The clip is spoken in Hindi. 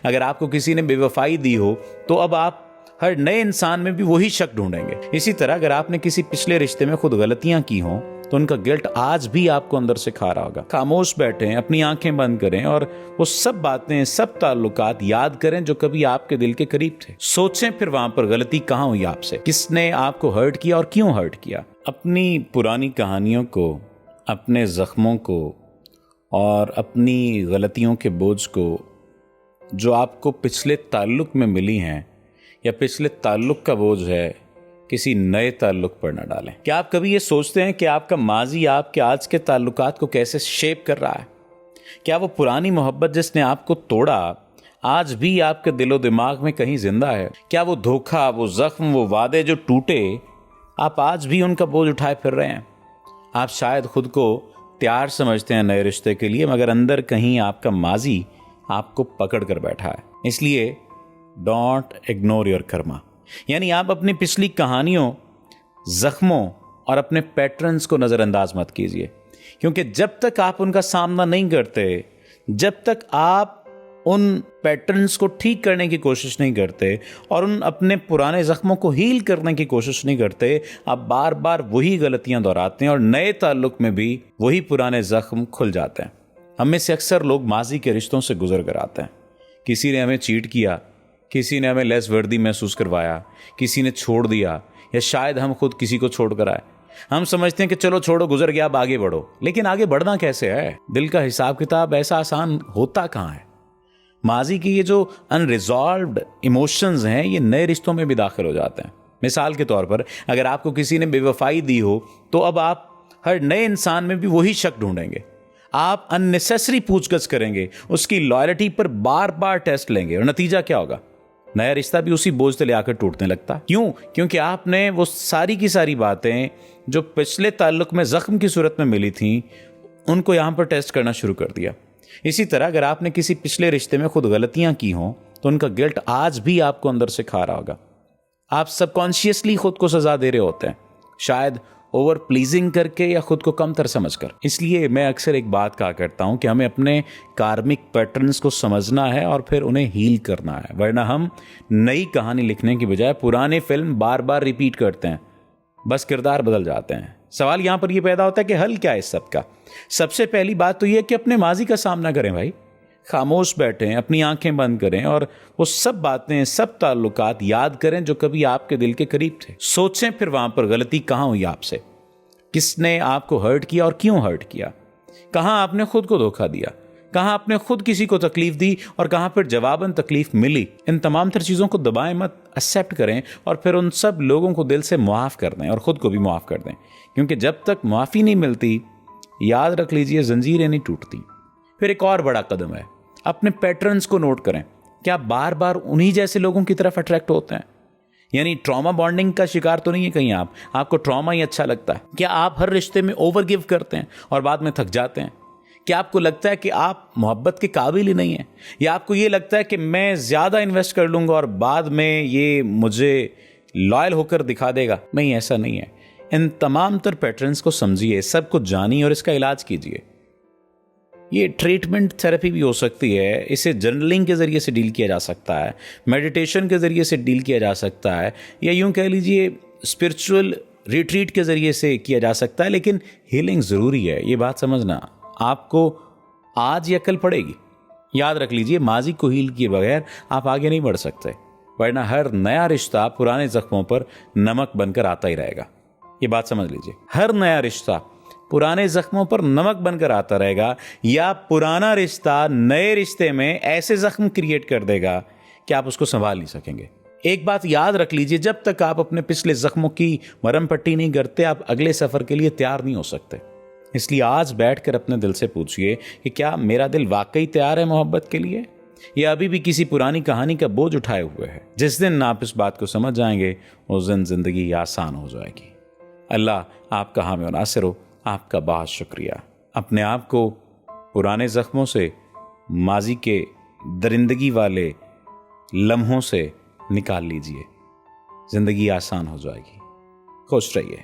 अगर आपको किसी ने बेवफाई दी हो तो अब आप हर नए इंसान में भी वही शक ढूंढेंगे। इसी तरह अगर आपने किसी पिछले रिश्ते में खुद गलतियां की हों तो उनका गिल्ट आज भी आपको अंदर से खा रहा होगा। खामोश बैठें, अपनी आंखें बंद करें और वो सब बातें, सब ताल्लुकात याद करें जो कभी आपके दिल के करीब थे। सोचें फिर वहां पर गलती कहां हुई आपसे, किसने आपको हर्ट किया और क्यों हर्ट किया। अपनी पुरानी कहानियों को, अपने जख्मों को और अपनी गलतियों के बोझ को जो आपको पिछले ताल्लुक में मिली हैं या पिछले ताल्लुक का बोझ है, किसी नए ताल्लुक पर न डालें। क्या आप कभी ये सोचते हैं कि आपका माजी आपके आज के ताल्लुकात को कैसे शेप कर रहा है? क्या वो पुरानी मोहब्बत जिसने आपको तोड़ा आज भी आपके दिलो दिमाग में कहीं जिंदा है? क्या वो धोखा, वो जख्म, वो वादे जो टूटे, आप आज भी उनका बोझ उठाए फिर रहे हैं? आप शायद खुद को तैयार समझते हैं नए रिश्ते के लिए, मगर अंदर कहीं आपका माजी आपको पकड़ कर बैठा है। इसलिए डोंट इग्नोर योर कर्मा, यानी आप अपनी पिछली कहानियों, जख्मों और अपने पैटर्न्स को नजरअंदाज मत कीजिए, क्योंकि जब तक आप उनका सामना नहीं करते, जब तक आप उन पैटर्न्स को ठीक करने की कोशिश नहीं करते और उन अपने पुराने जख्मों को हील करने की कोशिश नहीं करते, आप बार बार वही गलतियां दोहराते हैं और नए ताल्लुक में भी वही पुराने जख्म खुल जाते हैं। हम में से अक्सर लोग माजी के रिश्तों से गुजर कर आते हैं। किसी ने हमें चीट किया, किसी ने हमें लेस वर्दी महसूस करवाया, किसी ने छोड़ दिया, या शायद हम खुद किसी को छोड़ कर आए। हम समझते हैं कि चलो छोड़ो, गुजर गया, अब आगे बढ़ो। लेकिन आगे बढ़ना कैसे है? दिल का हिसाब किताब ऐसा आसान होता कहाँ है? माजी की ये जो अनरिजॉल्व्ड इमोशंस हैं, ये नए रिश्तों में भी दाखिल हो जाते हैं। मिसाल के तौर पर अगर आपको किसी ने बेवफाई दी हो तो अब आप हर नए इंसान में भी वही शक ढूंढेंगे। आप अननेसेसरी पूछगछ करेंगे, उसकी लॉयल्टी पर बार बार टेस्ट लेंगे और नतीजा क्या होगा? नया रिश्ता भी उसी बोझ तले आकर टूटने लगता। क्यों? क्योंकि आपने वो सारी की सारी बातें जो पिछले ताल्लुक में जख्म की सूरत में मिली थी, उनको यहां पर टेस्ट करना शुरू कर दिया। इसी तरह अगर आपने किसी पिछले रिश्ते में खुद गलतियां की हों तो उनका गिल्ट आज भी आपको अंदर से खा रहा होगा। आप सबकॉन्शियसली खुद को सजा दे रहे होते हैं, शायद ओवर प्लीजिंग करके या खुद को कमतर समझकर। इसलिए मैं अक्सर एक बात कहा करता हूं कि हमें अपने कार्मिक पैटर्न्स को समझना है और फिर उन्हें हील करना है, वरना हम नई कहानी लिखने की बजाय पुरानी फिल्म बार बार रिपीट करते हैं, बस किरदार बदल जाते हैं। सवाल यहां पर यह पैदा होता है कि हल क्या है इस सब का? सबसे पहली बात तो यह कि अपने माजी का सामना करें भाई। खामोश बैठें, अपनी आंखें बंद करें और वो सब बातें, सब ताल्लुकात याद करें जो कभी आपके दिल के करीब थे। सोचें फिर वहां पर गलती कहां हुई आपसे, किसने आपको हर्ट किया और क्यों हर्ट किया। कहां आपने खुद को धोखा दिया, कहां आपने खुद किसी को तकलीफ दी और कहां पर जवाबन तकलीफ मिली। इन तमाम तर चीजों को दबाएं मत, एक्सेप्ट करें और फिर उन सब लोगों को दिल से मुआफ कर दें और खुद को भी मुआफ कर दें, क्योंकि जब तक मुआफी नहीं मिलती, याद रख लीजिए, जंजीरें नहीं टूटती। फिर एक और बड़ा कदम है, अपने पैटर्न्स को नोट करें। क्या बार बार उन्हीं जैसे लोगों की तरफ अट्रैक्ट होते हैं? यानी ट्रॉमा बॉन्डिंग का शिकार तो नहीं है कहीं आपको ट्रॉमा ही अच्छा लगता है? क्या आप हर रिश्ते में ओवर गिव करते हैं और बाद में थक जाते हैं? क्या आपको लगता है कि आप मोहब्बत के काबिल ही नहीं हैं? या आपको ये लगता है कि मैं ज्यादा इन्वेस्ट कर लूंगा और बाद में ये मुझे लॉयल होकर दिखा देगा? नहीं, ऐसा नहीं है। इन तमाम तर पैटर्न्स को समझिए, सब कुछ जानिए और इसका इलाज कीजिए। ये ट्रीटमेंट थेरेपी भी हो सकती है, इसे जर्नलिंग के ज़रिए से डील किया जा सकता है, मेडिटेशन के ज़रिए से डील किया जा सकता है, या यूं कह लीजिए स्पिरिचुअल रिट्रीट के ज़रिए से किया जा सकता है। लेकिन हीलिंग ज़रूरी है, ये बात समझना। आपको आज ये अकल पड़ेगी। याद रख लीजिए, माजी को हील किए बगैर आप आगे नहीं बढ़ सकते, वरना हर नया रिश्ता पुराने जख्मों पर नमक बनकर आता ही रहेगा। ये बात समझ लीजिए, हर नया रिश्ता पुराने जख्मों पर नमक बनकर आता रहेगा, या पुराना रिश्ता नए रिश्ते में ऐसे जख्म क्रिएट कर देगा कि आप उसको संभाल नहीं सकेंगे। एक बात याद रख लीजिए, जब तक आप अपने पिछले जख्मों की मरहम पट्टी नहीं करते, आप अगले सफर के लिए तैयार नहीं हो सकते। इसलिए आज बैठकर अपने दिल से पूछिए कि क्या मेरा दिल वाकई तैयार है मोहब्बत के लिए, या अभी भी किसी पुरानी कहानी का बोझ उठाए हुए है? जिस दिन आप इस बात को समझ जाएंगे, उस दिन जिंदगी आसान हो जाएगी। अल्लाह आपका हामी और नासिर हो। आपका बहुत शुक्रिया। अपने आप को पुराने जख्मों से, माजी के दरिंदगी वाले लम्हों से निकाल लीजिए, जिंदगी आसान हो जाएगी। खुश रहिए।